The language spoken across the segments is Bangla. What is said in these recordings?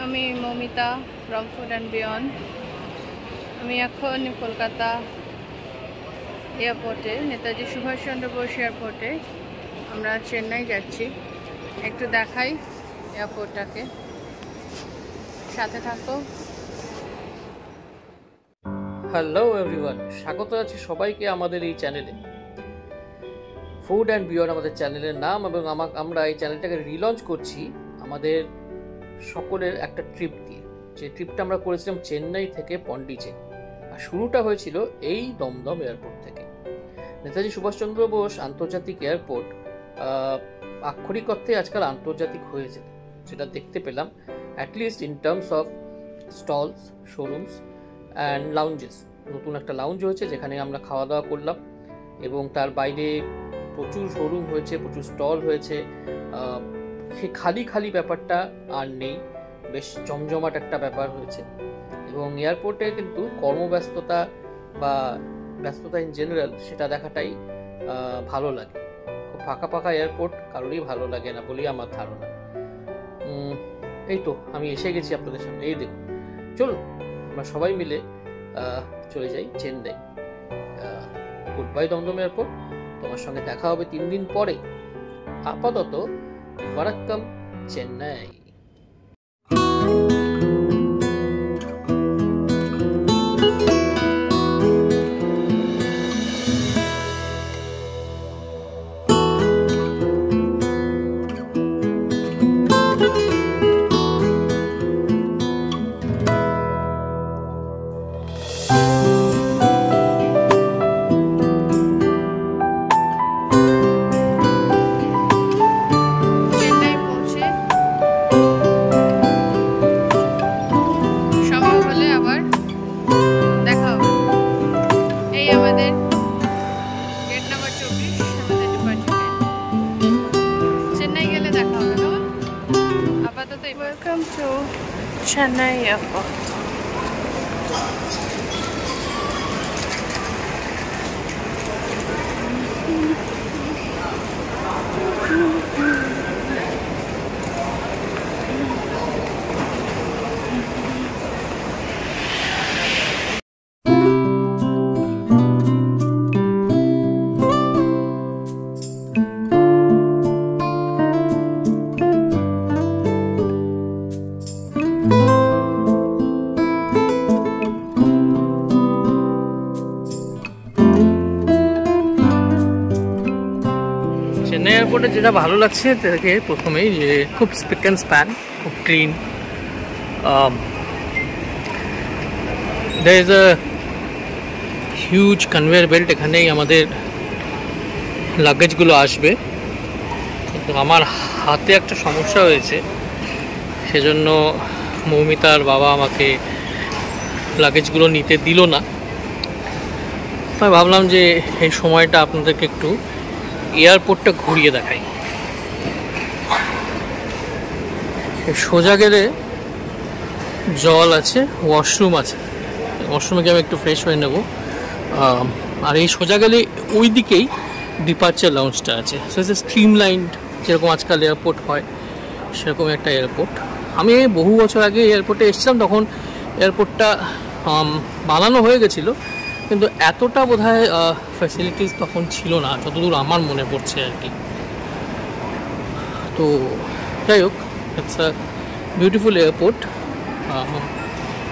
আমি Mamita from Food and Beyond. আমি এখন কলকাতা এয়ারপোর্টে, নেতাজি সুভাষচন্দ্র বোস এয়ারপোর্টে। আমরা চেন্নাই যাচ্ছি। একটু দেখাই এয়ারপোর্টটাকে, সাথে থাকো। হ্যালো এভরিওয়ান, স্বাগত আছি সবাইকে আমাদের এই চ্যানেলে। ফুড অ্যান্ড বিয়ন্ড আমাদের চ্যানেলের নাম, এবং আমরা এই চ্যানেলটাকে রিলঞ্চ করছি আমাদের সকলের একটা ট্রিপ দিয়ে। যে ট্রিপটা আমরা করেছিলাম চেন্নাই থেকে পন্ডিচেরি, আর শুরুটা হয়েছিল এই দমদম এয়ারপোর্ট থেকে। নেতাজি সুভাষচন্দ্র বোস আন্তর্জাতিক এয়ারপোর্ট আক্ষরিক অর্থে আজকাল আন্তর্জাতিক হয়েছে, সেটা দেখতে পেলাম। At least in terms of stalls, showrooms and lounges. নতুন একটা লাউঞ্জ হয়েছে যেখানে আমরা খাওয়া দাওয়া করলাম, এবং তার বাইরে প্রচুর শোরুম হয়েছে, প্রচুর স্টল হয়েছে। সে খালি খালি ব্যাপারটা আর নেই, বেশ জমজমাট একটা ব্যাপার হয়েছে। এবং এয়ারপোর্টে কিন্তু কর্মব্যস্ততা বা ব্যস্ততা ইন জেনারেল সেটা দেখাটাই ভালো লাগে। খুব ফাঁকা ফাঁকা এয়ারপোর্ট কারোরই ভালো লাগে না বলেই আমার ধারণা। এই তো আমি এসে গেছি আপনাদের সামনে, এই দেখুন। চলুন আমরা সবাই মিলে চলে যাই Chennai. Good bye Dum Dum airport, তোমার সঙ্গে দেখা হবে 3 দিন পরে। আপাতত ওয়ারাক্কাম Chennai. Welcome to Chennai Airport. Chennai এয়ারপোর্টে যেটা ভালো লাগছে তাকে প্রথমেই যে খুব স্পিক অ্যান্ড স্প্যান, খুব clean. there is a huge conveyor belt, এখানেই আমাদের লাগেজগুলো আসবে। কিন্তু আমার হাতে একটা সমস্যা হয়েছে, সেজন্য মৌমিতার বাবা আমাকে লাগেজগুলো নিতে দিল না। আমি ভাবলাম যে এই সময়টা আপনাদেরকে একটু এয়ারপোর্টটা ঘুরিয়ে দেখাই। সোজা গেলে জল আছে, ওয়াশরুম আছে, ওয়াশরুমে গিয়ে আমি একটু ফ্রেশ হয়ে নেব। আর এই সোজা গেলে ওই দিকেই ডিপার্চার লাউঞ্জটা আছে। সো ইটস স্ট্রিম লাইন্ড, যেরকম আজকাল এয়ারপোর্ট হয় সেরকম একটা এয়ারপোর্ট। আমি বহু বছর আগে এয়ারপোর্টে এসেছিলাম, তখন এয়ারপোর্টটা বানানো হয়ে গেছিলো, কিন্তু এতটা বোধহয় ফ্যাসিলিটিস তখন ছিল না, যতদূর আমার মনে পড়ছে আর কি। তো যাই হোক, ইটস আ বিউটিফুল এয়ারপোর্ট।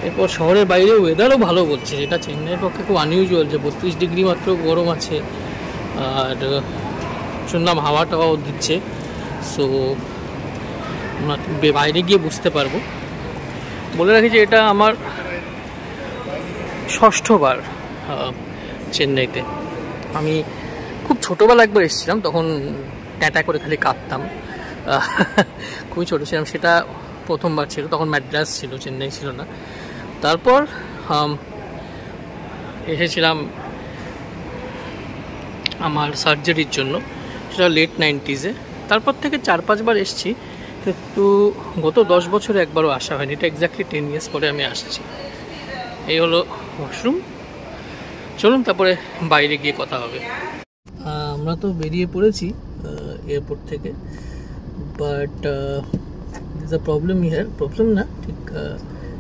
এরপর শহরের বাইরে ওয়েদারও ভালো বলছে, যেটা চেন্নাইয়ের পক্ষে খুব আনইউজুয়াল, যে 32 ডিগ্রি মাত্র গরম আছে। আর শুনলাম হাওয়া টাওয়াও দিচ্ছে। সো বাইরে গিয়ে বুঝতে পারবো। বলে রাখি যে এটা আমার 6ঠবার চেন্নাইতে। আমি খুব ছোটোবেলা একবার এসেছিলাম, তখন ট্যাটা করে খালি কাঁদতাম, খুবই ছোটো ছিলাম। সেটা প্রথমবার ছিল, তখন ম্যাড্রাস ছিল, চেন্নাই ছিল না। তারপর এসেছিলাম আমার সার্জারির জন্য, সেটা লেট 90s-এ। তারপর থেকে 4-5 বার এসেছি, কিন্তু গত 10 বছরে একবারও আসা হয়নি। এটা এক্স্যাক্টলি 10 years পরে আমি আসছি। এই হলো ওয়াশরুম। চলুন তারপরে বাইরে গিয়ে কথা হবে। আমরা তো বেরিয়ে পড়েছি এয়ারপোর্ট থেকে, but this a problem here. Problem না, ঠিক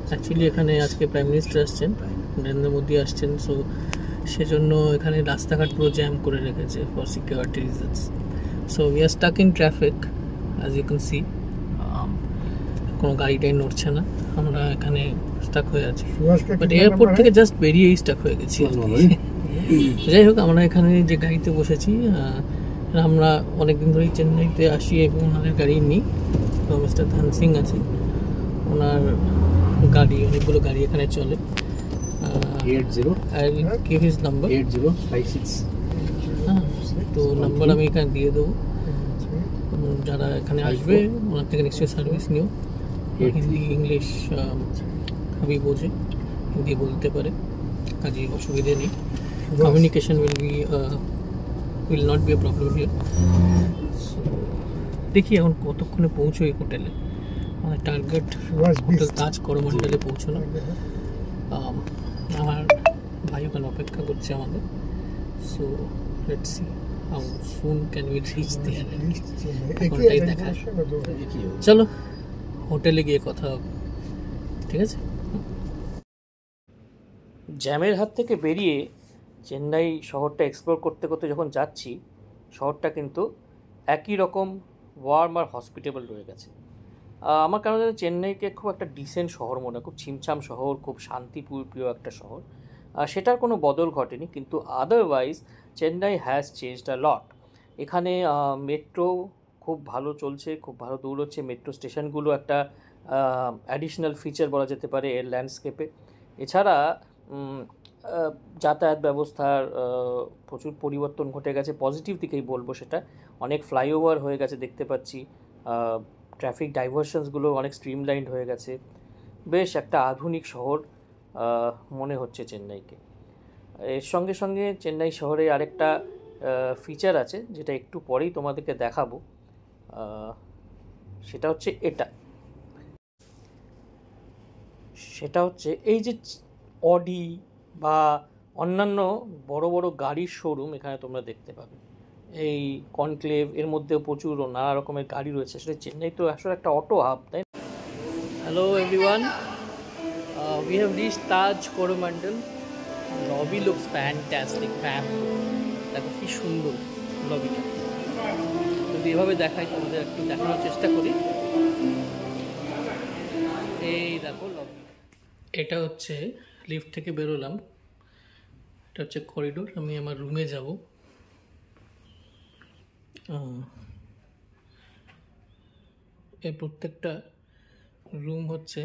অ্যাকচুয়ালি এখানে আজকে প্রাইম মিনিস্টার আসছেন, নরেন্দ্র মোদী আসছেন, সো সেজন্য এখানে রাস্তাঘাট পুরো জ্যাম করে রেখেছে for security reasons. So we are stuck in traffic as you can see. কোনো গাড়িটাই নড়ছে না, আমরা এখানে স্টাক হয়ে আছি, বাট এয়ারপোর্ট থেকে জাস্ট বেরিয়েই স্টাক হয়ে গেছি। যাই হোক, আমরা এখানে যে গাড়িতে বসেছি, আমরা অনেকদিন ধরেই চেন্নাইতে আসি এবং ওনাদের গাড়ি নিই। তো মিস্টার ধান সিং আছে, ওনার গাড়ি, অনেকগুলো গাড়ি এখানে চলে। 80 I will give his number. 8056 তো নাম্বার আমি এখানে দিয়ে দেবো, যারা এখানে আসবে ওনার থেকে নিশ্চয়ই সার্ভিস নিও। হিন্দি ইংলিশ সবই বোঝে, হিন্দি বলতে পারে, কাজে অসুবিধে নেই। Communication will not be a problem here. দেখি এখন কতক্ষণে পৌঁছোই হোটেলে। আমাদের টার্গেট হোটেল তাজ করমণ্ডলে পৌঁছানো। আমার ভাই ওখানে অপেক্ষা করছে আমাদের। So let's see how soon can we reach there. এখনটাই দেখা, চলো হোটেলে গিয়ে কথা হবে, ঠিক আছে? জ্যামের হাত থেকে বেরিয়ে চেন্নাই শহরটা এক্সপ্লোর করতে করতে যখন যাচ্ছি, শহরটা কিন্তু একই রকম ওয়ার্ম আর হসপিটেবল রয়ে গেছে। আমার কারণে চেন্নাইকে খুব একটা ডিসেন্ট শহর মনে হয়, খুব ছিমছাম শহর, খুব শান্তিপ্রিয় একটা শহর। সেটার কোনো বদল ঘটেনি, কিন্তু আদারওয়াইজ চেন্নাই হ্যাজ চেঞ্জড আ লট। এখানে মেট্রো খুব ভালো চলছে, খুব ভালো দৌড়চ্ছে। মেট্রো স্টেশনগুলো একটা অ্যাডিশনাল ফিচার বলা যেতে পারে এর ল্যান্ডস্কেপে। এছাড়া যাতায়াত ব্যবস্থার প্রচুর পরিবর্তন ঘটে গেছে, পজিটিভ দিকেই বলবো সেটা। অনেক ফ্লাইওভার হয়ে গেছে দেখতে পাচ্ছি, ট্রাফিক ডাইভারশনসগুলো অনেক স্ট্রিমলাইন্ড হয়ে গেছে। বেশ একটা আধুনিক শহর মনে হচ্ছে চেন্নাইকে। এর সঙ্গে সঙ্গে চেন্নাই শহরে আরেকটা ফিচার আছে, যেটা একটু পরেই তোমাদেরকে দেখাবো। সেটা হচ্ছে সেটা হচ্ছে এই যে অডি বা অন্যান্য বড় বড় গাড়ির শোরুম এখানে তোমরা দেখতে পাবে। এই কনক্লেভ এর মধ্যেও প্রচুর নানা রকমের গাড়ি রয়েছে। আসলে চেন্নাই তো আসলে একটা অটো হাব, তাই না? Hello everyone, we have reached Taj Coromandel. Lobby looks fantastic, fam. দেখো কি সুন্দর লবিটা। যদি এভাবে দেখাই, তোমাদের একটু দেখানোর চেষ্টা করি। এই দেখো লবি, এটা হচ্ছে লিফট থেকে বেরোলাম, এটা হচ্ছে করিডোর। আমি আমার রুমে যাব। এই প্রত্যেকটা রুম হচ্ছে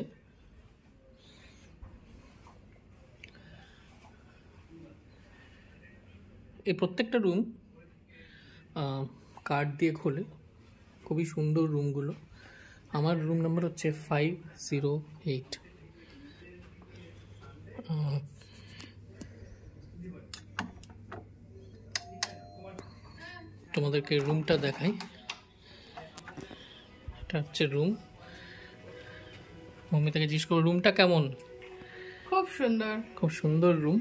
কার্ড দিয়ে খোলে, খুবই সুন্দর রুমগুলো। আমার রুম নাম্বার হচ্ছে 508। তোমাদেরকে রুমটা দেখাই। এটা হচ্ছে রুম। মমিতাকে জিজ্ঞেস করো রুমটা কেমন? খুব সুন্দর, খুব সুন্দর রুম।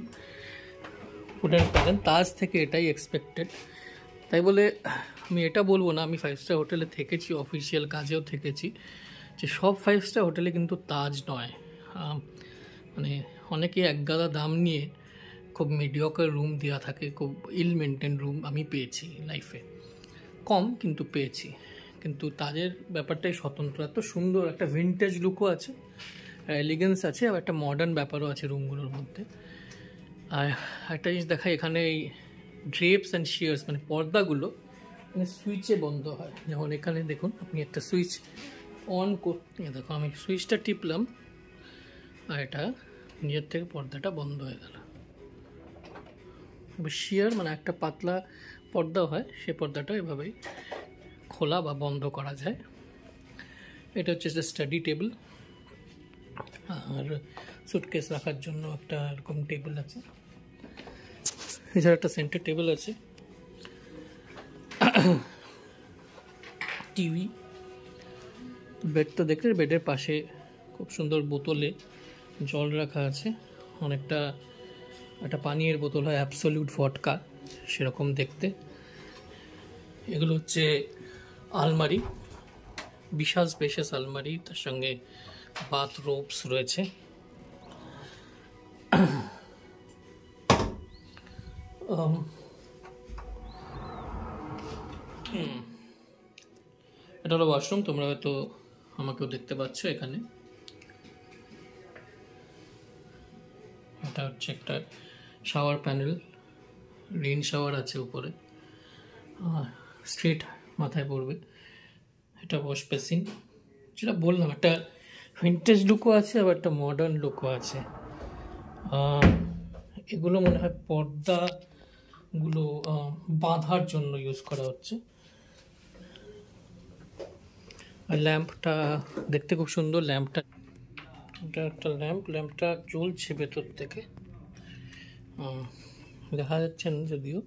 ফুডের প্যাটার্ন তাজ থেকে এটাই এক্সপেক্টেড। তাই বলে আমি এটা বলবো না, আমি 5 স্টার হোটেলে থেকেছি, অফিসিয়াল কাজেও থেকেছি, যে সব 5 স্টার হোটেলে কিন্তু তাজ নয়। মানে অনেকে একগাদা দাম নিয়ে খুব মিডিয়কার রুম দেওয়া থাকে, খুব ইল মেনটেন রুম আমি পেয়েছি লাইফে, কম কিন্তু পেয়েছি। কিন্তু তাজের ব্যাপারটাই স্বতন্ত্র, এত সুন্দর একটা ভিন্টেজ লুকও আছে, এলিগেন্স আছে, আর একটা মডার্ন ব্যাপারও আছে রুমগুলোর মধ্যে। আর একটা জিনিস দেখাই, এখানে এই ড্রেপস অ্যান্ড শিয়ার্স মানে পর্দাগুলো মানে সুইচে বন্ধ হয়। যেমন এখানে দেখুন, আপনি একটা সুইচ অন করতে, দেখো আমি সুইচটা টিপলাম আর এটা নিজের থেকে পর্দাটা বন্ধ হয়ে গেল। শিয়ার মানে একটা পাতলা পর্দা হয়, সে পর্দাটা এভাবেই খোলা বা বন্ধ করা যায়। এটা হচ্ছে স্টাডি টেবিল, আর সুটকেস রাখার জন্য একটা এরকম টেবিল আছে। এছাড়া একটা সেন্টার টেবিল আছে, টিভি, বেড তো দেখলে বেডের পাশে খুব সুন্দর বোতলে জল রাখা আছে, অনেকটা একটা পানীয়ের বোতল হয় অ্যাবসলিউট ভডকা সেরকম দেখতে। এগুলো হচ্ছে আলমারি, বিশাল স্পেশাস আলমারি, তার সঙ্গে বাথ রোবস রয়েছে। এটা হলো ওয়াশরুম, তোমরা হয়তো আমাকেও দেখতে পাচ্ছ এখানে। এটা হচ্ছে একটা শাওয়ার প্যানেল, রেইন শাওয়ার আছে উপরে, স্ট্রেট মাথায় পড়বে। এটা ওয়াশ বেসিন, যেটা বললাম একটা ভিন্টেজ লুকও আছে আবার একটা মডার্ন লুকও আছে। এগুলো মনে হয় পর্দাগুলো বাঁধার জন্য ইউজ করা হচ্ছে। আর ল্যাম্পটা দেখতে খুব সুন্দর। ল্যাম্পটা, এটা একটা ল্যাম্পটা জ্বলছে ভেতর থেকে, দেখা যাচ্ছে না যদিও।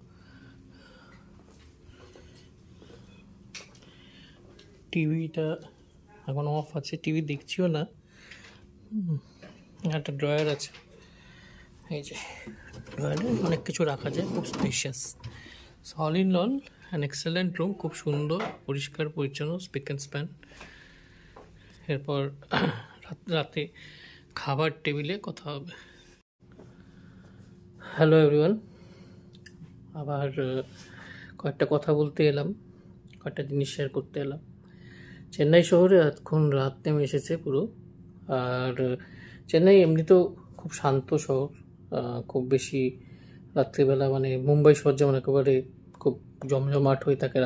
টিভিটা এখন অফ আছে, টিভি দেখছিও না। একটা ড্রয়ার আছে, এই যে ড্রয়ারে অনেক কিছু রাখা যায়, খুব spacious. All in all an excellent room, খুব সুন্দর, পরিষ্কার পরিচ্ছন্ন, স্পিক অ্যান্ড স্প্যান। এরপর রাতে খাবার টেবিলে কথা হবে। হ্যালো এভরিওয়ান, আবার কয়েকটা কথা বলতে এলাম, কয়েকটা জিনিস শেয়ার করতে এলাম। চেন্নাই শহরে এখন রাত নেমে এসেছে পুরো। আর চেন্নাই এমনিতেও খুব শান্ত শহর, খুব বেশি রাত্রিবেলা মানে মুম্বাই শহর যেমন একেবারে খুব জমজমাট হয়ে থাকে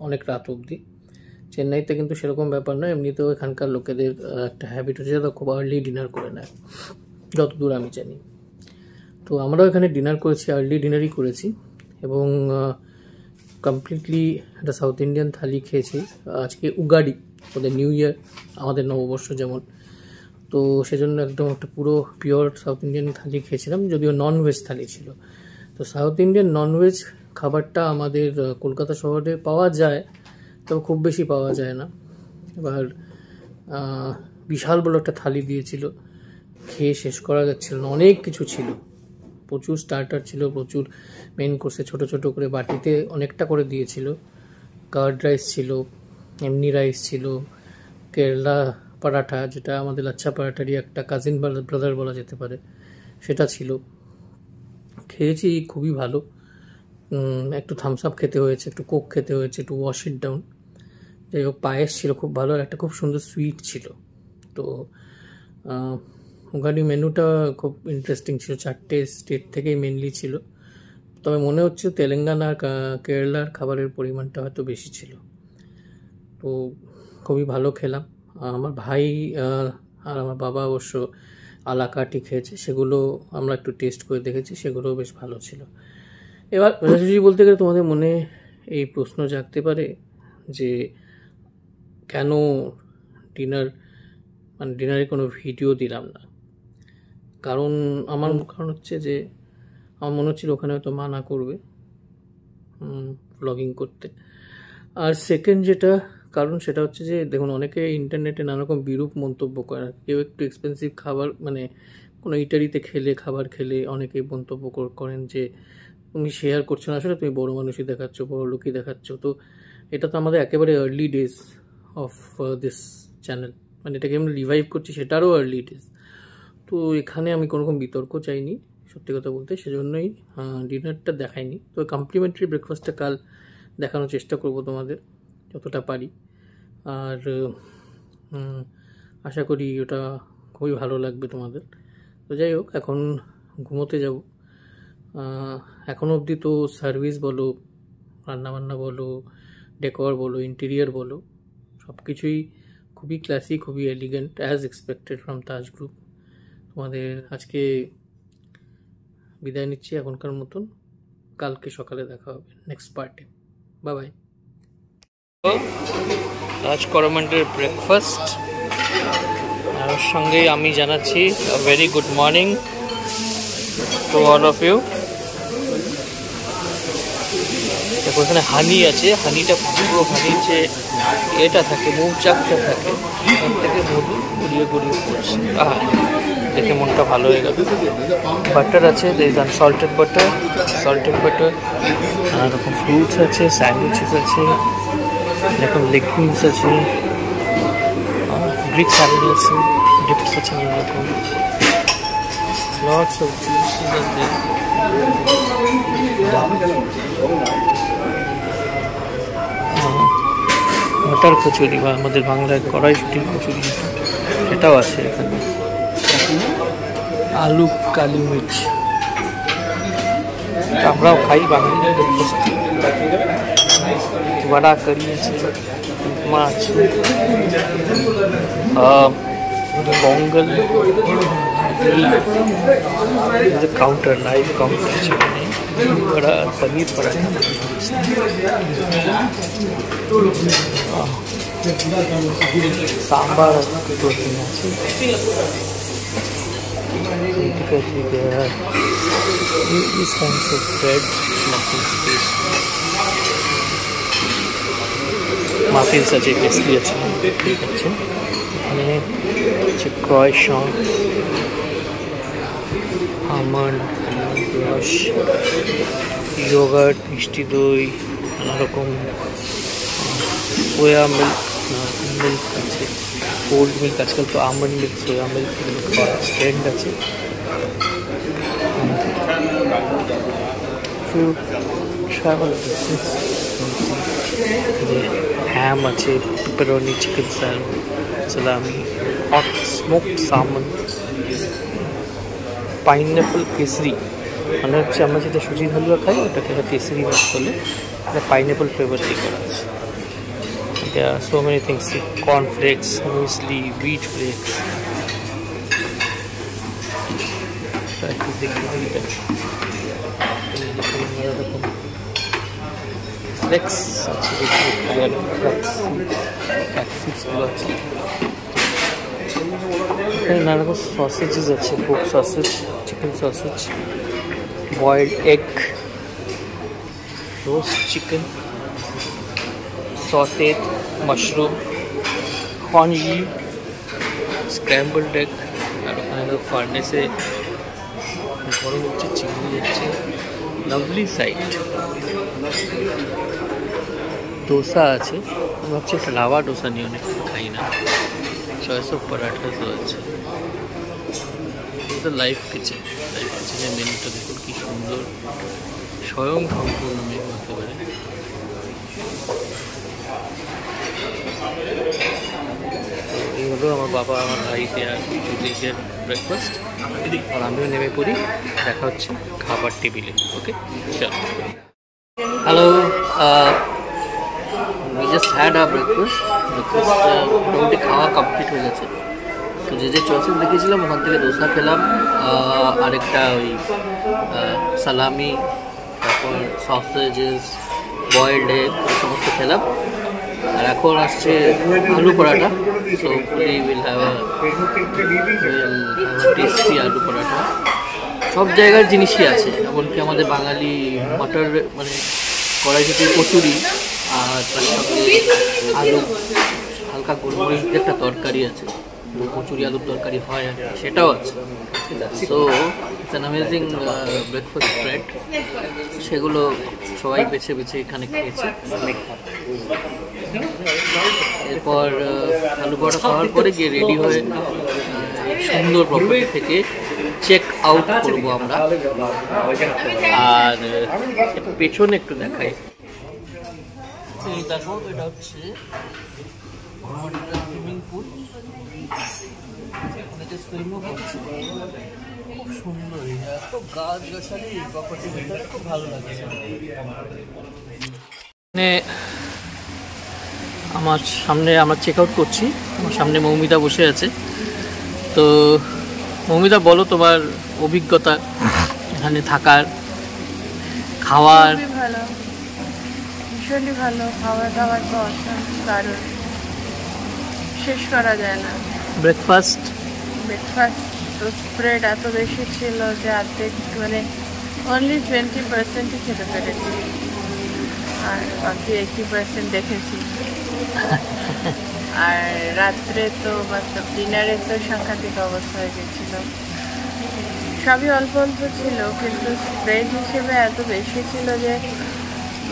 অনেক রাত অবধি। চেন্নাইতে কিন্তু সেরকম ব্যাপার নয়। এমনিতেও এখানকার লোকেদের একটা হ্যাবিট হচ্ছে তারা খুব আর্লি ডিনার করে নেয়, যতদূর আমি জানি। তো আমরাও এখানে ডিনার করেছি, আর্লি ডিনারই করেছি, এবং কমপ্লিটলি একটা সাউথ ইন্ডিয়ান থালি খেয়েছি। আজকে উগাডি, ওদের নিউ ইয়ার, আমাদের নববর্ষ যেমন, তো সেজন্য একদম একটা পুরো পিওর সাউথ ইন্ডিয়ান থালি খেয়েছিলাম, যদিও ননভেজ থালি ছিল। তো সাউথ ইন্ডিয়ান ননভেজ খাবারটা আমাদের কলকাতা শহরে পাওয়া যায়, তবে খুব বেশি পাওয়া যায় না। এবার বিশাল বড় একটা থালি দিয়েছিল, খেয়ে শেষ করা যাচ্ছিল না, অনেক কিছু ছিল, প্রচুর স্টার্টার ছিল, প্রচুর মেন কোর্সে ছোট ছোট করে বাটিতে অনেকটা করে দিয়েছিল। কার্ড রাইস ছিল, এমনি রাইস ছিল, কেরালা পরাঠা, যেটা আমাদের লাচ্ছা পরাঠারই একটা কাজিন ব্রাদার বলা যেতে পারে, সেটা ছিল। খেয়েছি, খুবই ভালো। একটু থামস আপ খেতে হয়েছে, একটু কোক খেতে হয়েছে, একটু ওয়াশ ইট ডাউন। যাই হোক, পায়েস ছিল খুব ভালো, আর একটা খুব সুন্দর সুইট ছিল। তো উগাডি মেনুটা খুব ইন্টারেস্টিং ছিল, 4টে স্টেট থেকেই মেনলি ছিল। তবে মনে হচ্ছে তেলেঙ্গানা আর কেরালার খাবারের পরিমাণটা হয়তো বেশি ছিল। তো খুবই ভালো খেলাম। আমার ভাই আর আমার বাবা অবশ্য আলাকাটি খেয়েছে, সেগুলো আমরা একটু টেস্ট করে দেখেছি, সেগুলোও বেশ ভালো ছিল। এবার সোজাসুজি বলতে গেলে তোমাদের মনে এই প্রশ্ন জাগতে পারে যে কেন ডিনারে কোনো ভিডিও দিলাম না। কারণ হচ্ছে যে আমার মনে হচ্ছিল ওখানে হয়তো মানা করবে ব্লগিং করতে। আর সেকেন্ড যেটা কারণ, সেটা হচ্ছে যে দেখুন, অনেকে ইন্টারনেটে নানারকম বিরূপ মন্তব্য করে। কেউ একটু এক্সপেন্সিভ খাবার মানে কোনো ইটারিতে খাবার খেলে অনেকেই মন্তব্য করেন যে তুমি শেয়ার করছো না, আসলে তুমি বড় মানুষই দেখাচ্ছ, বড় লোকই দেখাচ্ছ। তো এটা তো আমাদের একেবারে early days of this channel, মানে এটাকে আমি রিভাইভ করছি, সেটারও আর্লি ডেজ। তো এখানে আমি কোনোরকম বিতর্ক চাইনি সত্যি কথা বলতে, সেজন্যই ডিনারটা দেখাইনি। তো কমপ্লিমেন্টারি ব্রেকফাস্টটা কাল দেখানোর চেষ্টা করব তোমাদের যতটা পারি। আর আশা করি ওটা খুবই ভালো লাগবে তোমাদের। তো যাই হোক, এখন ঘুমোতে যাব। এখনও অবধি তো সার্ভিস বলো, রান্নাবান্না বলো, ডেকর বলো, ইন্টেরিয়ার বলো, সব কিছুই খুবই ক্লাসি, খুবই elegant, as expected from Taj group. তোমাদের আজকে বিদায় নিচ্ছি এখনকার মতন, কালকে সকালে দেখা হবে নেক্সট পার্টে। Bye bye. তাজ করমন্ডলের ব্রেকফাস্ট, আর ওর সঙ্গে আমি জানাচ্ছি very good morning to all of you. দেখো এখানে হানি আছে, হানিটা পুরো হানির যে এটা থাকে, মৌচাকটা থাকে, ওখান থেকে মধু গড়িয়ে গড়িয়ে পড়ছে। দেখে মনটা ভালো হয়ে গেল। বাটার আছে, সল্টেড বাটার, আর এরকম ফ্রুটস আছে, স্যান্ডউইচেস আছে, এরকম লেগ পিস আছে, গ্রিক স্যালাড আছে, dips আছে নানা রকম, lots of juices are there. মটর কচুরি বা আমাদের বাংলায় কড়াইশুটির কচুরি সেটাও আছে এখানে। আলু কালি মির্চ আমরাও খাই বাঙালিরা ব্রেকফাস্ট। বড়া কারি আছে, মাছ, বঙ্গল কাউন্টার, লাইভ কাউন্টার আছে এখানে। বড়া পনির পরাঠা, सांबार दो तीन আছে। These kinds of bread muffins আছে, পেস্ট্রি আছে, ঠিক আছে। এখানে হচ্ছে ক্রয়েশন, আমন্ড, ব্রাশ, ইয়োগার্ট, মিষ্টি দই, নানা রকম সোয়া মিল্ক, মিল্ক আছে, কোল্ড মিল্ক, আজকাল তো আমন্ড মিল্ক, সোয়া মিল্ক এগুলো খাওয়ার স্ট্যান্ড আছে। ট্রাভেল হ্যাম আছে, পেপারনি, চিকেন সালামি, hot smoked salmon, pineapple Kesari, মানে হচ্ছে আমরা যেটা সুজির হালুয়া খাই ওটাকে কেসরি মিক্স করলে এটা পাইনঅ্যাপল ফ্লেভার দিয়ে করা আছে। There are so many things, cornflakes, muesli, wheat flakes. Try to দেখি flakes আছে, ফ্লেক্সগুলো আছে। এখানে নানা রকম সসেজেস আছে, পোক sausage, chicken sausage, boiled egg, roast chicken, sauteed mushroom, congee, scrambled egg, আর ওখানে ফার্নেসে গরম হচ্ছে, চিংড়ি হচ্ছে, লাভলি সাইট। ডোসা আছে, আমি ভাবছি একটা লাভা ডোসা নিয়ে অনেক খাই না। চয়েস অফ পরাঠাসও আছে। লাইভ কিচেন, লাইভ কিচেনের মেনুটা দেখুন কি সুন্দর, স্বয়ং সম্পূর্ণ মেনু হতে পারে। এই হলো আমার বাবা, আমার ভাইকে আর দিদিকের ব্রেকফাস্ট, আর আমিও নেমে পড়ি। দেখা হচ্ছে খাবার টেবিলে। ওকে, চলো। Hello, we just had a breakfast. মোটামুটি খাওয়া কমপ্লিট হয়ে গেছে। তো যে যে চয়েসেস দেখেছিলাম ওখান থেকে ডোসা খেলাম, আরেকটা ওই সালামি, তারপর সসেজেস, বয়েলড এগ, সমস্ত খেলাম। আর এখন আসছে আলু paratha. So we will have a tasty আলু পরাঠা। সব জায়গার জিনিসই আছে, এমনকি আমাদের বাঙালি মটর মানে কড়াইশুটির কচুরি, আর তার সঙ্গে আলু হালকা গোলমরিচ দিয়ে একটা তরকারি আছে, কচুরি আলুর তরকারি হয় আর সেটাও আছে। So it's an amazing breakfast spread. সেগুলো সবাই বেছে বেছে এখানে খেয়েছে। এরপর আলু পরোটা খাওয়ার পরে গিয়ে রেডি হয়ে সুন্দর প্রপার্টি থেকে চেক আউট করবো আমরা। আর পেছনে একটু দেখাই, দেখো এটা হচ্ছে সুইমিং পুল, অনেকে সুইমিং করছে, খুব সুন্দর, এত গাছ গাছালি প্রপার্টির ভিতরে, খুব ভালো লাগছে। আমার সামনে আমরা চেক আউট করছি, আমার সামনে মৌমিতা বসে আছে। তো মৌমিতা, বলো তোমার অভিজ্ঞতা এখানে থাকার, খাওয়ার। ভালো, ভীষণই ভালো, খাবার দাবার তো দারুণ, শেষ করা যায় না। ব্রেকফাস্ট তো স্প্রেড এত বেশি ছিল যে অর্ধেক, মানে অনলি 20%ই খেতে পেরেছি, আর বাকি 80% দেখেছি। আর রাত্রে তো মতলব ডিনারে তো সাংঘাতিক অবস্থা হয়ে গেছিল। সবই অল্প অল্প ছিল, কিন্তু স্প্রেড হিসেবে এত বেশি ছিল যে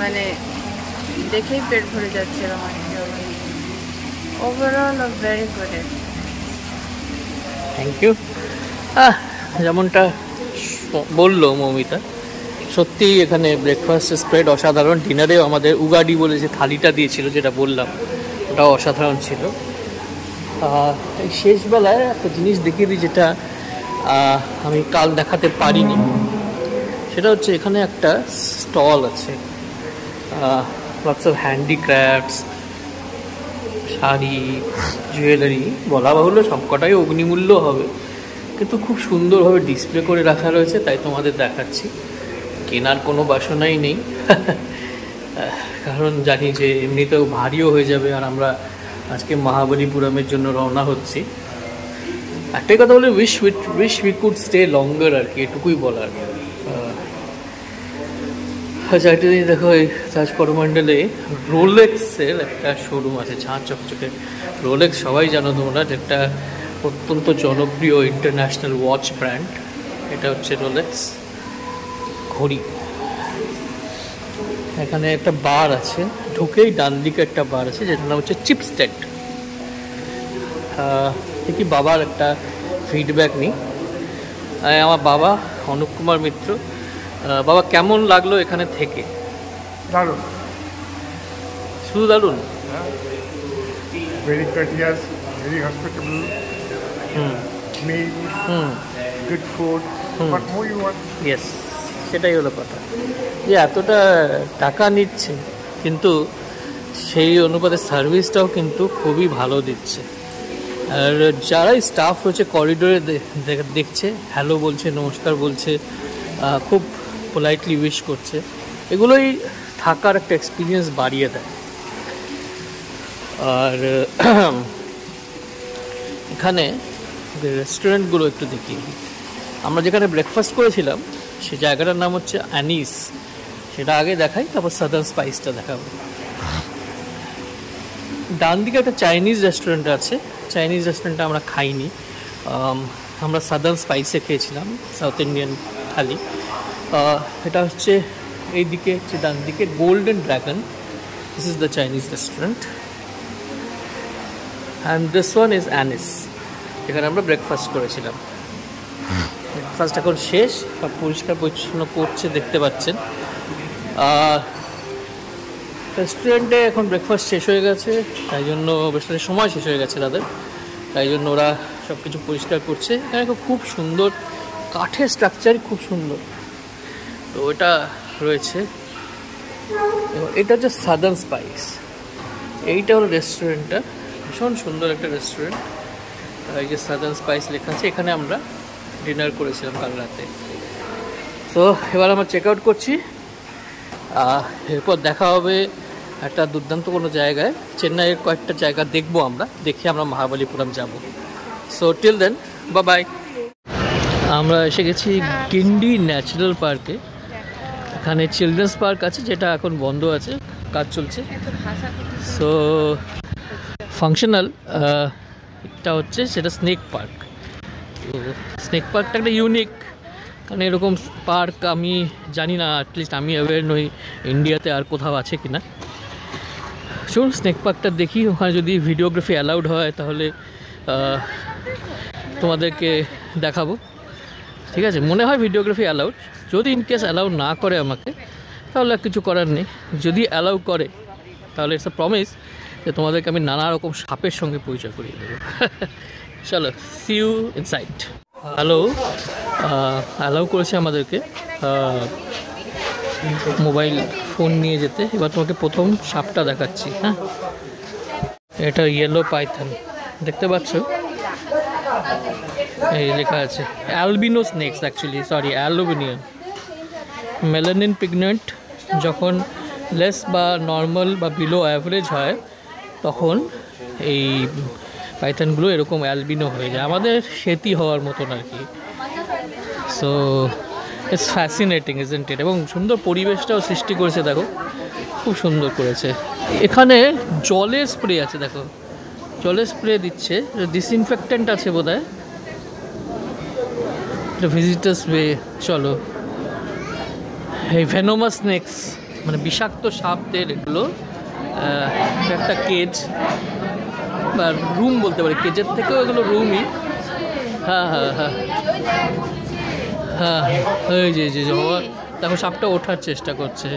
মানে দেখেই পেট ভরে যাচ্ছিল আমার। Overall very good. Thank you. যেমনটা বললো মৌমিতা, সত্যিই এখানে ব্রেকফাস্ট স্প্রেড অসাধারণ। ডিনারেও আমাদের উগাডি বলে যে থালিটা দিয়েছিল, যেটা বললাম, ওটাও অসাধারণ ছিল। এই শেষবেলায় একটা জিনিস দেখিয়ে দিই, যেটা আমি কাল দেখাতে পারিনি। সেটা হচ্ছে এখানে একটা স্টল আছে, lots of handicrafts, sari, jewellery, বলা বাহুল্য সবকটাই অগ্নিমূল্য হবে, কিন্তু খুব সুন্দরভাবে ডিসপ্লে করে রাখা রয়েছে, তাই তোমাদের দেখাচ্ছি। কেনার কোনো বাসনাই নেই, কারণ জানি যে এমনিতেও ভারীও হয়ে যাবে, আর আমরা আজকে মহাবলীপুরমের জন্য রওনা হচ্ছি। একটাই কথা বলে, উইশ উই কুড স্টে লঙ্গার, আর কি, এটুকুই বলার। আচ্ছা, একটা জিনিস দেখো, এই তাজ করমণ্ডলে রোলেক্সের একটা শোরুম আছে, ঝাঁ চকচকে। রোলেক্স সবাই জানো তোমরা, যেটা অত্যন্ত জনপ্রিয় ইন্টারন্যাশনাল ওয়াচ ব্র্যান্ড। এটা হচ্ছে রোলেক্স ঘড়ি। এখানে একটা বার আছে, ঢুকেই ডান দিকে একটা বার আছে, যেটার নাম হচ্ছে চিপস্টেড। দেখি বাবার একটা ফিডব্যাক নিই। আমার বাবা অনুপ কুমার মিত্র। বাবা, কেমন লাগলো এখানে থেকে? দারুণ, শুধু দারুণ? Very courteous, very hospitable, meal, good food. What more you want? Yes, সেটাই হলো কথা, যে এতটা টাকা নিচ্ছে কিন্তু সেই অনুপাতে সার্ভিসটাও কিন্তু খুবই ভালো দিচ্ছে। আর যারাই স্টাফ রয়েছে করিডোরে দেখছে, হ্যালো বলছে, নমস্কার বলছে, খুব পোলাইটলি উইশ করছে, এগুলোই থাকার একটা এক্সপিরিয়েন্স বাড়িয়ে দেয়। আর এখানে রেস্টুরেন্টগুলো একটু দেখি। আমরা যেখানে ব্রেকফাস্ট করেছিলাম সে জায়গাটার নাম হচ্ছে অ্যানিস, সেটা আগে দেখাই, তারপর সাদার্ন স্পাইসটা দেখাবো। ডান দিকে একটা চাইনিজ রেস্টুরেন্ট আছে, চাইনিজ রেস্টুরেন্টটা আমরা খাইনি, আমরা সাদার্ন স্পাইসে খেয়েছিলাম, সাউথ ইন্ডিয়ান থালি। এটা হচ্ছে এই দিকে, হচ্ছে ডান দিকে golden dragon, this is the Chinese restaurant, and this one is anise, যেখানে আমরা ব্রেকফাস্ট করেছিলাম। ব্রেকফাস্ট এখন শেষ, সব পরিষ্কার পরিচ্ছন্ন করছে, দেখতে পাচ্ছেন। রেস্টুরেন্টে এখন ব্রেকফাস্ট শেষ হয়ে গেছে, তাই জন্য রেস্টুরেন্টের সময় শেষ হয়ে গেছে তাদের, তাই জন্য ওরা সব কিছু পরিষ্কার করছে। এখানে খুব সুন্দর কাঠের স্ট্রাকচার, খুব সুন্দর। তো এটা রয়েছে, এটা হচ্ছে সাদার্ন স্পাইস, এইটা হলো রেস্টুরেন্টটা, ভীষণ সুন্দর একটা রেস্টুরেন্ট। এই যে সাদার্ন স্পাইস লেখা আছে, এখানে আমরা ডিনার করেছিলাম কাল রাতে। তো এবার আমরা চেক আউট করছি, এরপর দেখা হবে একটা দুর্দান্ত কোনো জায়গায়। চেন্নাইয়ের কয়েকটা জায়গা দেখবো আমরা, দেখে আমরা মহাবলীপুরম যাব। সো টিল দেন, বা বাই। আমরা এসে গেছি গিন্ডি ন্যাচারাল পার্কে। এখানে চিলড্রেন্স পার্ক আছে, যেটা এখন বন্ধ আছে, কাজ চলছে। সো ফাংশনাল এটা হচ্ছে, সেটা স্নেক পার্ক। তো স্নেক পার্কটা একটা ইউনিক, কারণ এরকম পার্ক আমি জানি না, অ্যাটলিস্ট আমি অ্যাওয়্যার নই ইন্ডিয়াতে আর কোথাও আছে কি না। চলুন স্নেক পার্কটা দেখি, ওখানে যদি ভিডিওগ্রাফি অ্যালাউড হয় তাহলে তোমাদেরকে দেখাবো, ঠিক আছে? মনে হয় ভিডিওগ্রাফি অ্যালাউড, যদি ইনকেস অ্যালাউ না করে আমাকে, তাহলে কিছু করার নেই। যদি অ্যালাউ করে তাহলে ইটস আ প্রমিস যে তোমাদেরকে আমি নানা রকম সাপের সঙ্গে পরিচয় করিয়ে দেবো। চলো, see you inside. Hello, allow করেছে আমাদেরকে মোবাইল ফোন নিয়ে যেতে। এবার তোমাকে প্রথম সাপটা দেখাচ্ছি। হ্যাঁ, এটা ইয়েলো পাইথন, দেখতে পাচ্ছ, এই লেখা আছে albino snake's, actually sorry aluminium melanin pigment যখন লেস বা নর্মাল বা বিলো অ্যাভারেজ হয়, তখন এই পাইথনগুলো এরকম অ্যালবিনো হয়ে যায়, আমাদের সেতি হওয়ার মতন আর কি। So it's fascinating, isn't it? এবং সুন্দর পরিবেশটাও সৃষ্টি করেছে, দেখো খুব সুন্দর করেছে। এখানে জলের স্প্রে আছে, দেখো জলের স্প্রে দিচ্ছে, ডিসইনফেক্টেন্ট আছে বোধহয়, ভিজিটার্স ওয়ে। চলো, এই ভেনোমাস স্নেকস মানে বিষাক্ত সাপদের এগুলো, একটা কেজ বা রুম বলতে পারি, কেজের থেকেও এগুলো রুমই। হ্যাঁ হ্যাঁ হ্যাঁ হ্যাঁ, এই যে যে বাবা দেখো সাপটা ওঠার চেষ্টা করছে।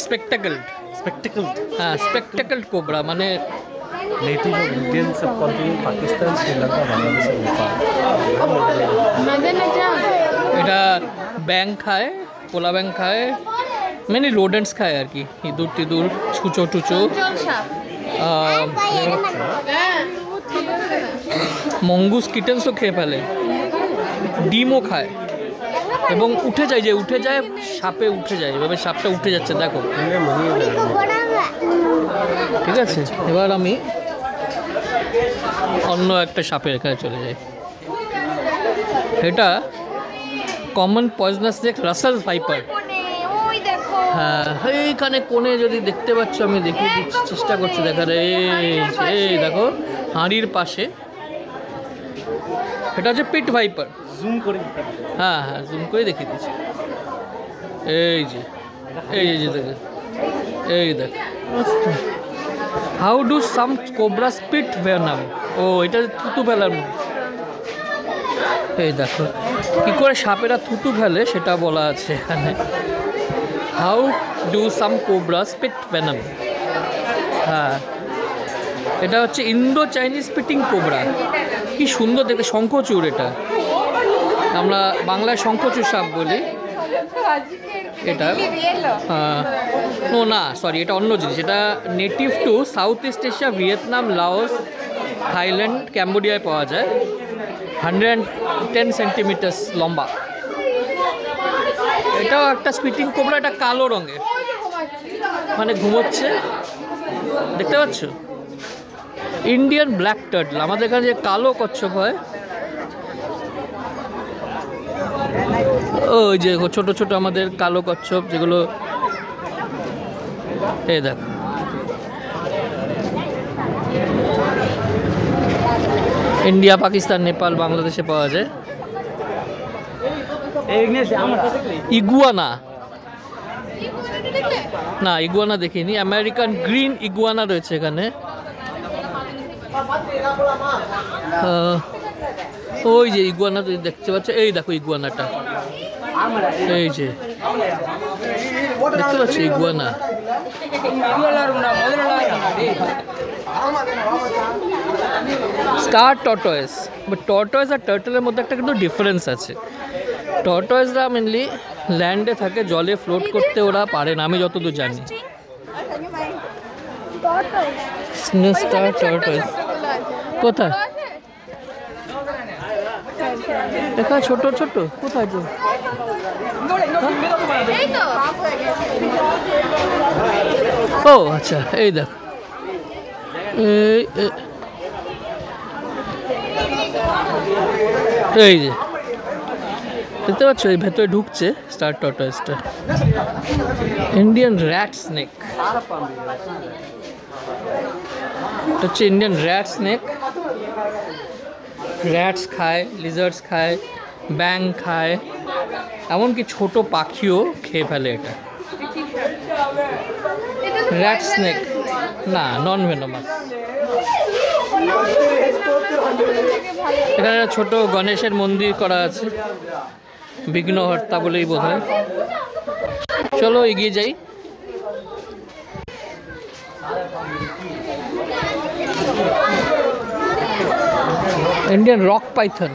Spectacle, Spectacled. হ্যাঁ স্পেকটাকেল কোবরা মানে Native of Indian subcontinent, Pakistan, Sri Lanka, Bangladesh, and Nepal. এটা ব্যাং খায়, পোলা ব্যাং খায়, মেনি রোডেন্টস খায় আর কি, ইঁদুর টিঁদুর, ছুঁচো টুচো, মঙ্গুস কিটেন্সও খেয়ে ফেলে, ডিমও খায় এবং উঠে যায়, যে উঠে যায় সাপে উঠে যায়, এভাবে সাপটা উঠে যাচ্ছে দেখো। ঠিক আছে, এবার আমি অন্য একটা সাপের এখানে চলে যাই। এটা common poisonous snake Russell viper. হ্যাঁ এইখানে কোণে যদি দেখতে পাচ্ছ, আমি দেখিয়ে দিচ্ছি, চেষ্টা করছি দেখার, এই দেখো হাঁড়ির পাশে, এটা হচ্ছে পিট ভাইপার। Zoom করে হ্যাঁ হ্যাঁ জুম করে দেখিয়ে দিচ্ছি, এই যে দেখো, এই দেখ, how do some cobra spit venom. ও এটা থুতু ফেলার মতো, এই দেখো কী করে সাপেরা থুতু ফেলে সেটা বলা আছে এখানে। How do some cobra spit venom. হ্যাঁ এটা হচ্ছে ইন্দো চাইনিজ স্পিটিং কোবরা। কি সুন্দর দেখতে, শঙ্খচূড়, এটা আমরা বাংলায় শঙ্খচূড় সাপ বলি। এটা নো না সরি, এটা অন্য জিনিস। এটা native to South East Asia, Vietnam, Laos, Thailand, ক্যাম্বোডিয়ায় পাওয়া যায়। 110 সেন্টিমিটার্স লম্বা। এটাও একটা স্পিটিং কোবরা, এটা কালো রঙের, মানে ঘুমোচ্ছে, দেখতে পাচ্ছ। ইন্ডিয়ান ব্ল্যাক টার্টল, আমাদের এখানে যে কালো কচ্ছপ হয়, ওই যে ছোট ছোট আমাদের কালো কচ্ছপ যেগুলো, এই দেখ, ইন্ডিয়া, পাকিস্তান, নেপাল, বাংলাদেশে পাওয়া যায়। ইগুয়ানা, না ইগুয়ানা দেখিনি, আমেরিকান গ্রিন ইগুয়ানা রয়েছে এখানে। ওই যে ইগুয়ানা দেখতে পাচ্ছ, এই দেখো ইগুয়ানাটা, এই যে দেখতে পাচ্ছ iguana. Star tortoise, but tortoise আর টার্টলের মধ্যে একটা কিন্তু ডিফারেন্স আছে। টর্টয়েসরা মেনলি ল্যান্ডে থাকে, জলে ফ্লোট করতে ওরা পারে না, আমি যতদূর জানি। স্টার টর্টয়েস কোথায়? দেখা ছোট ছোট কোথায় যে? ও আচ্ছা, এই দেখ, এই যে দেখতে পাচ্ছ, এই ভেতরে ঢুকছে স্টার টর্টয়েসটা। ইন্ডিয়ান র্যাট স্নেক, এটা হচ্ছে ইন্ডিয়ান র্যাট স্নেক। র্যাটস খায়, লিজার্ডস খায়, ব্যাং খায়, এমনকি ছোট পাখিও খেয়ে ফেলে এটা। র্যাট স্নেক না, নন ভেনোমাস। এখানে একটা ছোট গণেশের মন্দির করা আছে, বিঘ্নহর্তা বলেই বোধ হয়। চলো এগিয়ে যাই। ইন্ডিয়ান রক পাইথন,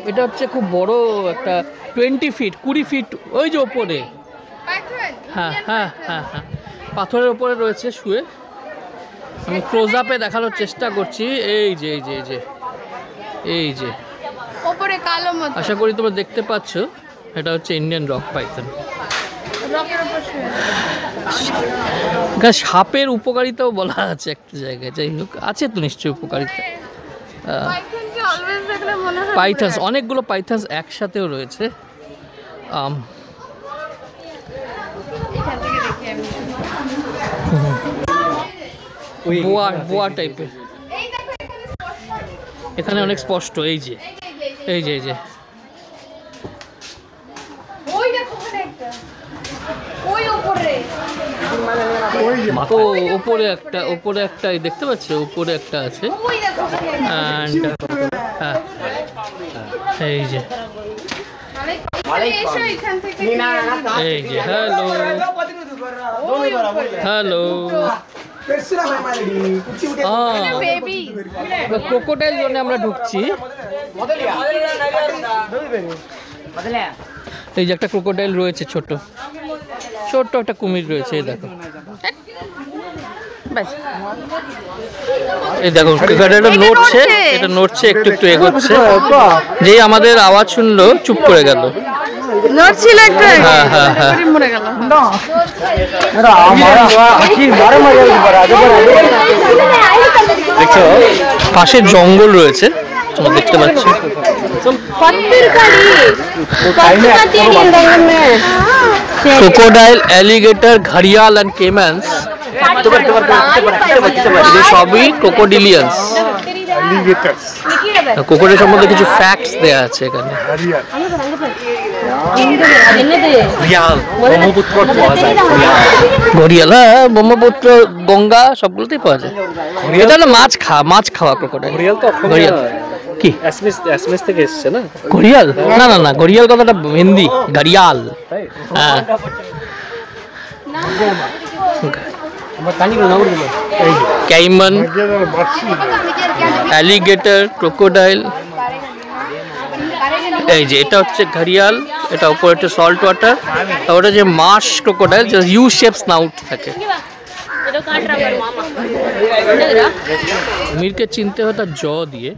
এটা হচ্ছে খুব বড় একটা, 20 ফিট, 20 ফিট, ওই যে ওপরে। হ্যাঁ হ্যাঁ হ্যাঁ হ্যাঁ, পাথরের ওপরে রয়েছে শুয়ে। আমি ক্লোজ আপে দেখানোর চেষ্টা করছি, এই যে এই যে এই যে এই যে ওপরে কালো মতো, আশা করি তোমরা দেখতে পাচ্ছ। এটা হচ্ছে ইন্ডিয়ান রক পাইথন। সাপের উপকারিতাও বলা আছে একটা জায়গায়, যাই হোক আছে তো নিশ্চয়ই উপকারিতা। পাইথনস, অনেকগুলো পাইথনস একসাথেও রয়েছে। বোয়া টাইপের, এখানে অনেক স্পষ্ট, এই যে এই যে এই যে ও ওপরে একটা দেখতে পাচ্ছ, ওপরে একটা আছে। হ্যাঁ এই যে এই যে হ্যালো হ্যালো ক্রোকোডাইল জন্য আমরা ঢুকছি। এই যে একটা ক্রোকোডাইল রয়েছে, ছোট ছোট্ট একটা কুমির রয়েছে, এই দেখো এই দেখো ক্রোকোডাইলটা নড়ছে, এটা নড়ছে, একটু একটু এগোচ্ছে। যেই আমাদের আওয়াজ শুনলো চুপ করে গেল। নড়ছিল একটু, হ্যাঁ হ্যাঁ হ্যাঁ মরে গেল। দেখছো পাশে জঙ্গল রয়েছে, তোমরা দেখতে পাচ্ছ। ক্রোকোডাইল, অ্যালিগেটর, ঘড়িয়াল অ্যান্ড কেম্যান্স, সবই ক্রোকোডিলিয়ান্স। ক্রোকোডাইল সম্বন্ধে কিছু ফ্যাক্টস দেয়া আছে এখানে। ঘড়িয়াল, হ্যাঁ, ব্রহ্মপুত্র, গঙ্গা সবগুলোতেই পাওয়া যায়। এটা হলো মাছ খাওয়া ক্রোকোডাইল। ঘড়িয়াল কি এসএমএস থেকে এসেছে না? ঘড়িয়াল? না না না, ঘড়িয়াল কথাটা হিন্দি, ঘড়িয়াল। হ্যাঁ ক্যাইমান, অ্যালিগেটর, ক্রোকোডাইল। এই যে এটা হচ্ছে ঘড়িয়াল, এটা উপরে একটা সল্ট ওয়াটার। আর ওটা যে মার্শ ক্রোকোডাইল, যে ইউ শেপ স্নাউট থাকে। কুমিরকে চিনতে হয় তার জ দিয়ে,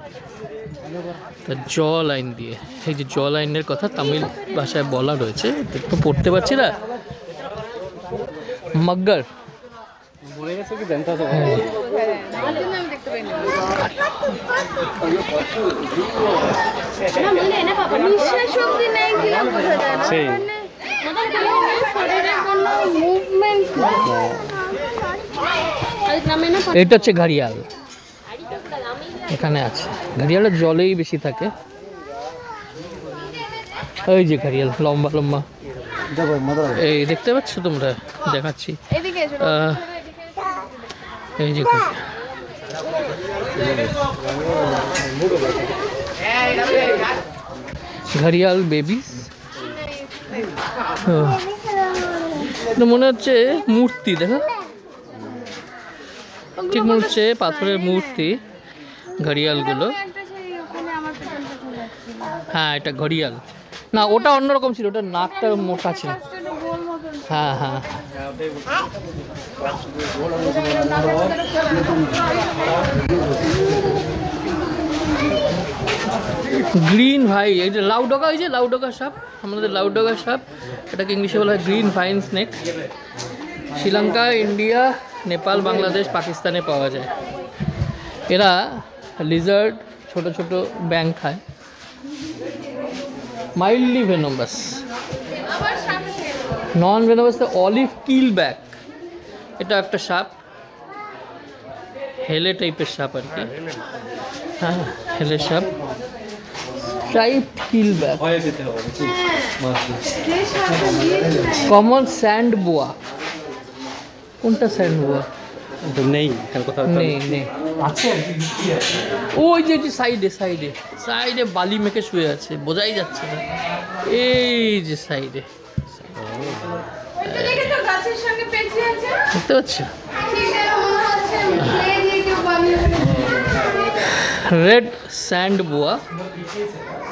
তার জ লাইন দিয়ে। এই যে জ লাইনের কথা তামিল ভাষায় বলা রয়েছে, তো পড়তে পারছি না। মগ্গর এটা হচ্ছে ঘড়িয়াল, এখানে আছে। ঘড়িয়ালের জলেই বেশি থাকে। ওই যে ঘড়িয়াল লম্বা লম্বা, এই দেখতে পাচ্ছ তোমরা, দেখাচ্ছি। এই যে ঘড়িয়াল বেবি, মনে হচ্ছে মূর্তি, দেখো ঠিক মনে হচ্ছে পাথরের মূর্তি ঘড়িয়ালগুলো। হ্যাঁ এটা ঘড়িয়াল না, ওটা অন্যরকম ছিল, ওটা নাকটা মোটা ছিল। হ্যাঁ হ্যাঁ গ্রিন ভাই, এই যে লাউডগা, এই যে লাউডগা সাপ, আমাদের লাউডগা সাপ, এটাকে ইংলিশে বলা হয় green vine snake. Sri Lanka, India, Nepal, Bangladesh, পাকিস্তানে পাওয়া যায়। এরা লিজার্ড, ছোট ছোট ব্যাং খায়। মাইল্ডলি ভেনোমাস, নন ভেনোমাস অলিভ কিল ব্যাক, এটা একটা সাপ, হেলে টাইপের সাপ আর কি। হ্যাঁ হেলে সাপ, স্ট্রাইপ কিল ব্যাক। কমন স্যান্ড বোয়া, কোনটা স্যান্ড বোয়া? নেই নেই নেই, ওই যে সাইডে সাইডে সাইডে বালি মেখে শুয়ে আছে, বোঝাই যাচ্ছে না। এই যে সাইডে দেখতে পাচ্ছ, রেড স্যান্ড বোয়া,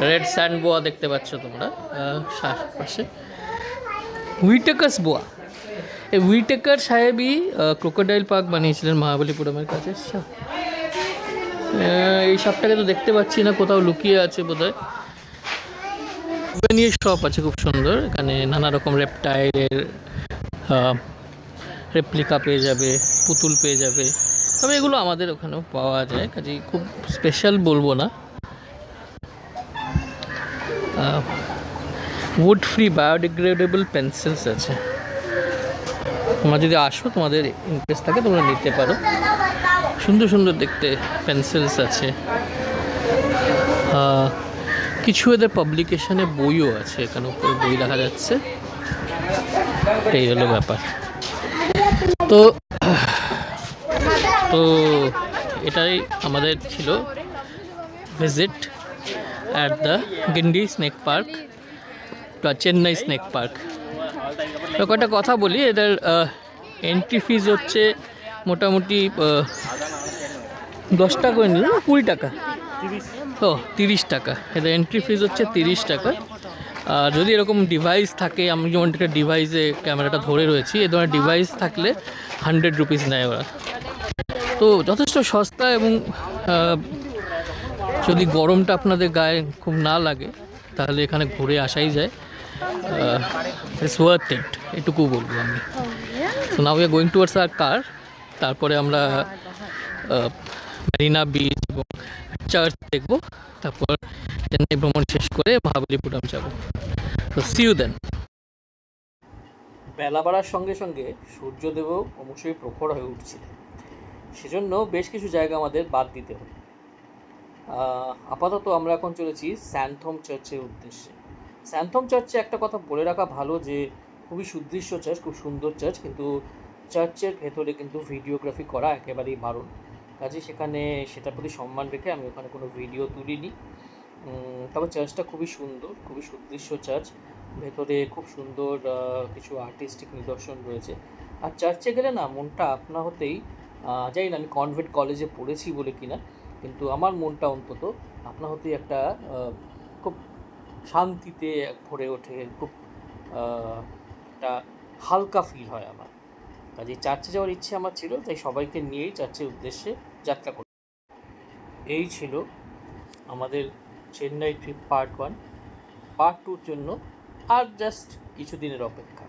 রেড স্যান্ড বোয়া দেখতে পাচ্ছ তোমরা পাশে। হুইটেকার্স বোয়া, এই হুইটেকার সাহেবই ক্রোকোডাইল পার্ক বানিয়েছিলেন মহাবলীপুরমের কাছে। এই সাপটাকে তো দেখতে পাচ্ছি না, কোথাও লুকিয়ে আছে বোধহয়। সুভেনিয়ার শপ আছে খুব সুন্দর, এখানে নানা রকম রেপটাইলের রেপ্লিকা পেয়ে যাবে, পুতুল পেয়ে যাবে। তবে এগুলো আমাদের ওখানেও পাওয়া যায়, কাজেই খুব স্পেশাল বলবো না। উড ফ্রি বায়োডিগ্রেডেবল পেন্সিলস আছে, তোমরা যদি আসো, তোমাদের ইন্টারেস্ট থাকে তোমরা নিতে পারো। সুন্দর সুন্দর দেখতে পেন্সিলস আছে। কিছু এদের পাবলিকেশনে বইও আছে, এখানে উপরে বই দেখা যাচ্ছে। এই হলো ব্যাপার। তো তো এটাই আমাদের ছিল visit at the Gindi Snake Park, Chennai snake park. তো কয়েকটা কথা বলি, এদের এন্ট্রি ফিজ হচ্ছে মোটামুটি 10 টাকা করে নিল, 20 টাকা, 30 টাকা। এদের এন্ট্রি ফিজ হচ্ছে 30 টাকা। আর যদি এরকম ডিভাইস থাকে, আমি যেমন একটা ডিভাইসে ক্যামেরাটা ধরে রয়েছি, এ ধরনের ডিভাইস থাকলে 100 রুপিস নেয় ওরা। তো যথেষ্ট সস্তা, এবং যদি গরমটা আপনাদের গায়ে খুব না লাগে তাহলে এখানে ঘুরে আসাই যায়। ইটস ওয়ার্থ ইট, এটুকু বলবো আমি। So now we are going towards our car. তারপরে আমরা মেরিনা বিচ এবং চার্চ দেখবো, তারপর চেন্নাই ভ্রমণ শেষ করে মহাবলীপুরম যাব। তো সি ইউ দেন। বেলা বাড়ার সঙ্গে সঙ্গে সূর্যদেবও ক্রমশই প্রখর হয়ে উঠছিল, সেজন্য বেশ কিছু জায়গা আমাদের বাদ দিতে হবে। আপাতত আমরা এখন চলেছি স্যান্থম চার্চের উদ্দেশ্যে। স্যান্থম চার্চে একটা কথা বলে রাখা ভালো, যে খুবই সুদৃশ্য চার্চ, খুব সুন্দর চার্চ, কিন্তু চার্চের ভেতরে কিন্তু ভিডিওগ্রাফি করা একেবারেই বারণ। কাজে সেখানে সেটার প্রতি সম্মান রেখে আমি ওখানে কোনো ভিডিও তুলিনি। তবে চার্চটা খুবই সুন্দর, খুবই সুদৃশ্য চার্চ, ভেতরে খুব সুন্দর কিছু আর্টিস্টিক নিদর্শন রয়েছে। আর চার্চে গেলে না মনটা আপনা হতেই, জানি না আমি কনভেন্ট কলেজে পড়েছি বলে কিনা, কিন্তু আমার মনটা অন্তত আপনা হতেই একটা খুব শান্তিতে ভরে ওঠে, খুব একটা হালকা ফিল হয় আমার। কাজে চার্চে যাওয়ার ইচ্ছে আমার ছিল, তাই সবাইকে নিয়েই চার্চের উদ্দেশ্যে যাত্রা করি। এই ছিল আমাদের চেন্নাই ট্রিপ পার্ট 1। পার্ট 2-র জন্য আর জাস্ট কিছুদিনের অপেক্ষা।